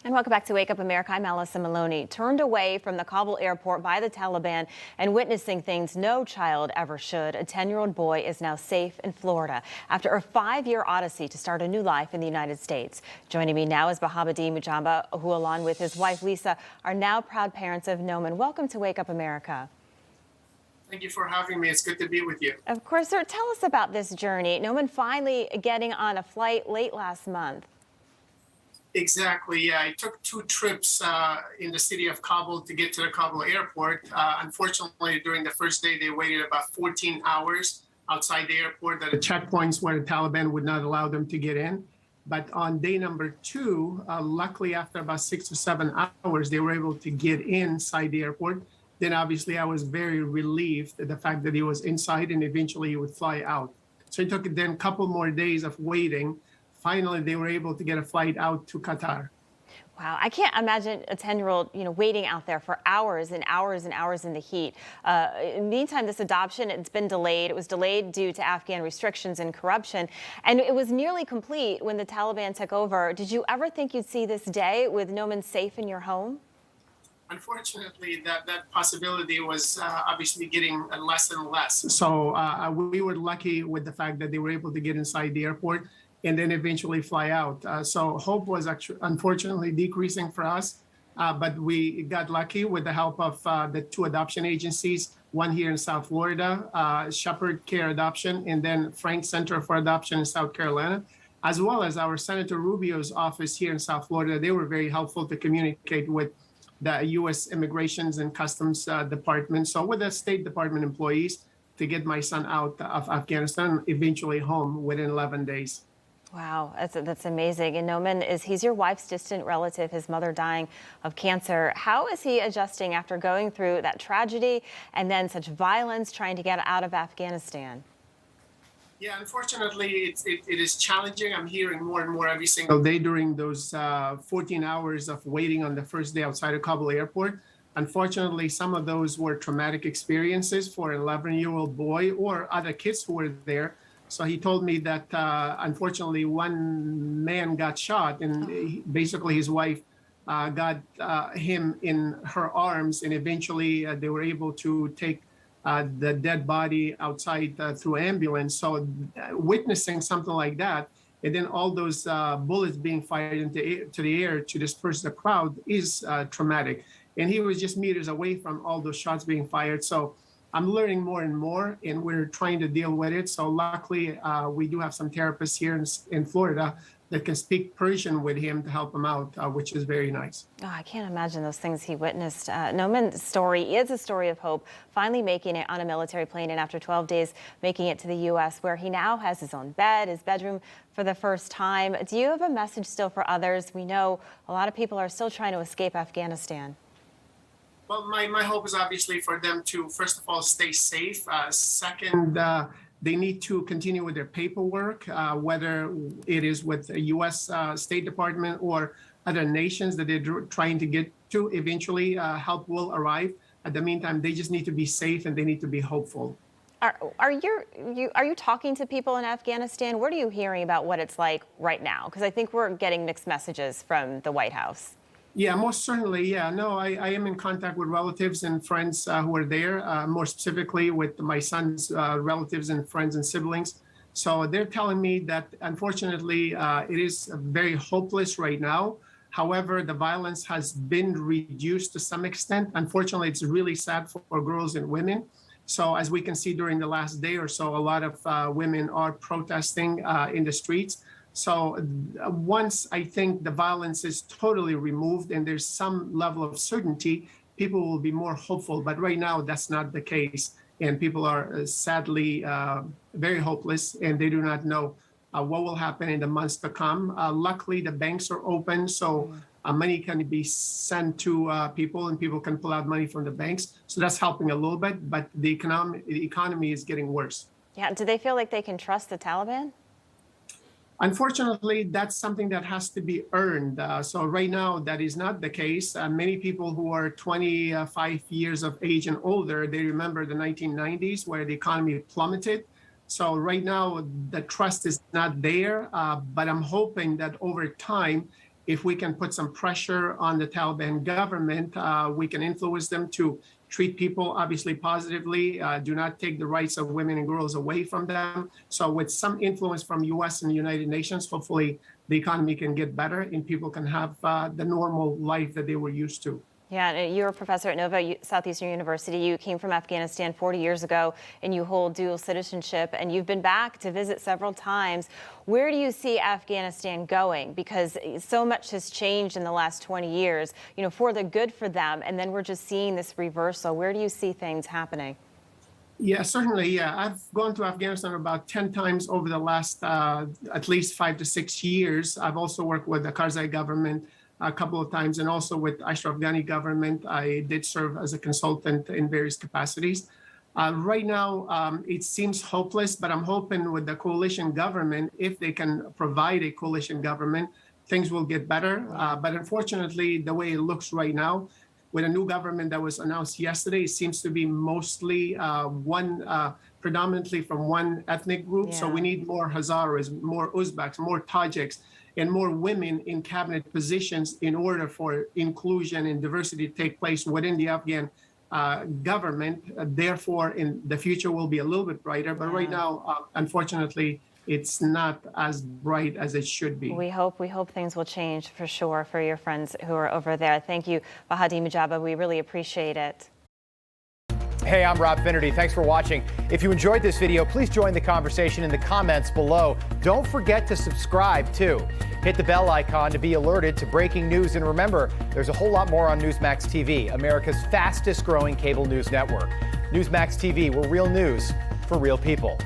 And welcome back to Wake Up America. I'm Allison Maloney. Turned away from the Kabul airport by the Taliban and witnessing things no child ever should, a 10-year-old boy is now safe in Florida after a 5-year odyssey to start a new life in the United States. Joining me now is Bahaudin Mujtaba, who along with his wife Lisa are now proud parents of Noman. Welcome to Wake Up America. Thank you for having me. It's good to be with you. Of course, sir. Tell us about this journey. Noman finally getting on a flight late last month. Exactly. Yeah, I took 2 trips in the city of Kabul to get to the Kabul airport. Unfortunately, during the first day, they waited about 14 hours outside the airport at the checkpoints where the Taliban would not allow them to get in. But on day number 2, luckily, after about 6 or 7 hours, they were able to get inside the airport. Then obviously, I was very relieved at the fact that he was inside and eventually he would fly out. So it took then a couple more days of waiting. Finally, they were able to get a flight out to Qatar. Wow, I can't imagine a 10-year-old, waiting out there for hours and hours and hours in the heat. Meantime, this adoption, it's been delayed. It was delayed due to Afghan restrictions and corruption, and it was nearly complete when the Taliban took over. Did you ever think you'd see this day with Noman safe in your home? Unfortunately, that possibility was obviously getting less and less. So we were lucky with the fact that they were able to get inside the airport and then eventually fly out. So hope was actually, unfortunately, decreasing for us, but we got lucky with the help of the 2 adoption agencies, one here in South Florida, Shepherd Care Adoption, and then Frank Center for Adoption in South Carolina, as well as our Senator Rubio's office here in South Florida. They were very helpful to communicate with the U.S. Immigrations and Customs Department, so with the State Department employees, to get my son out of Afghanistan, eventually home within 11 days. Wow, that's amazing. And Noman, he's your wife's distant relative, his mother dying of cancer. How is he adjusting after going through that tragedy and then such violence trying to get out of Afghanistan? Yeah, unfortunately, it is challenging. I'm hearing more and more every single day during those 14 hours of waiting on the first day outside of Kabul airport. Unfortunately, some of those were traumatic experiences for an 11-year-old boy or other kids who were there. So he told me that, unfortunately, one man got shot, and basically his wife got him in her arms, and eventually they were able to take the dead body outside through ambulance. So witnessing something like that, and then all those bullets being fired into the air to disperse the crowd is traumatic. And he was just meters away from all those shots being fired. So I'm learning more and more, and we're trying to deal with it. So luckily, we do have some therapists here in Florida that can speak Persian with him to help him out, which is very nice. Oh, I can't imagine those things he witnessed. Noman's story is a story of hope, finally making it on a military plane, and after 12 days making it to the U.S., where he now has his own bed, his bedroom for the first time. Do you have a message still for others? We know a lot of people are still trying to escape Afghanistan. Well, my hope is obviously for them to, first of all, stay safe. Second, they need to continue with their paperwork, whether it is with the U.S. State Department or other nations that they're trying to get to. Eventually, help will arrive. At the meantime, they just need to be safe and they need to be hopeful. Are you talking to people in Afghanistan? What are you hearing about what it's like right now? Because I think we're getting mixed messages from the White House. Yeah, most certainly. Yeah, no, I am in contact with relatives and friends who are there, more specifically with my son's relatives and friends and siblings. So they're telling me that, unfortunately, it is very hopeless right now. However, the violence has been reduced to some extent. Unfortunately, it's really sad for girls and women. So as we can see during the last day or so, a lot of women are protesting in the streets. So once I think the violence is totally removed and there's some level of certainty, people will be more hopeful. But right now, that's not the case. And people are sadly very hopeless, and they do not know what will happen in the months to come. Luckily, the banks are open, so money can be sent to people, and people can pull out money from the banks. So that's helping a little bit, but the economy is getting worse. Yeah, do they feel like they can trust the Taliban? Unfortunately, that's something that has to be earned. So right now, that is not the case. Many people who are 25 years of age and older, they remember the 1990s where the economy plummeted. So right now, the trust is not there, but I'm hoping that over time, if we can put some pressure on the Taliban government, we can influence them to treat people obviously positively, do not take the rights of women and girls away from them. So with some influence from US and the United Nations, hopefully the economy can get better and people can have the normal life that they were used to. Yeah, and you're a professor at Nova Southeastern University. You came from Afghanistan 40 years ago, and you hold dual citizenship, and you've been back to visit several times. Where do you see Afghanistan going? Because so much has changed in the last 20 years, for the good for them, and then we're just seeing this reversal. Where do you see things happening? Yeah, certainly. Yeah, I've gone to Afghanistan about 10 times over the last at least 5 to 6 years. I've also worked with the Karzai government a couple of times, and also with Ashraf Ghani government. I did serve as a consultant in various capacities. Right now, it seems hopeless, but I'm hoping with the coalition government, if they can provide a coalition government, things will get better. But unfortunately, the way it looks right now, with a new government that was announced yesterday, it seems to be mostly predominantly from one ethnic group. So we need more Hazaras, more Uzbeks, more Tajiks, and more women in cabinet positions in order for inclusion and diversity to take place within the Afghan government. Therefore, in the future will be a little bit brighter. But right now, unfortunately, it's not as bright as it should be. We hope things will change for sure for your friends who are over there. Thank you, Bahaudin Mujtaba. We really appreciate it. Hey, I'm Rob Finnerty. Thanks for watching. If you enjoyed this video, please join the conversation in the comments below. Don't forget to subscribe, too. Hit the bell icon to be alerted to breaking news. And remember, there's a whole lot more on Newsmax TV, America's fastest growing cable news network. Newsmax TV, we're real news for real people.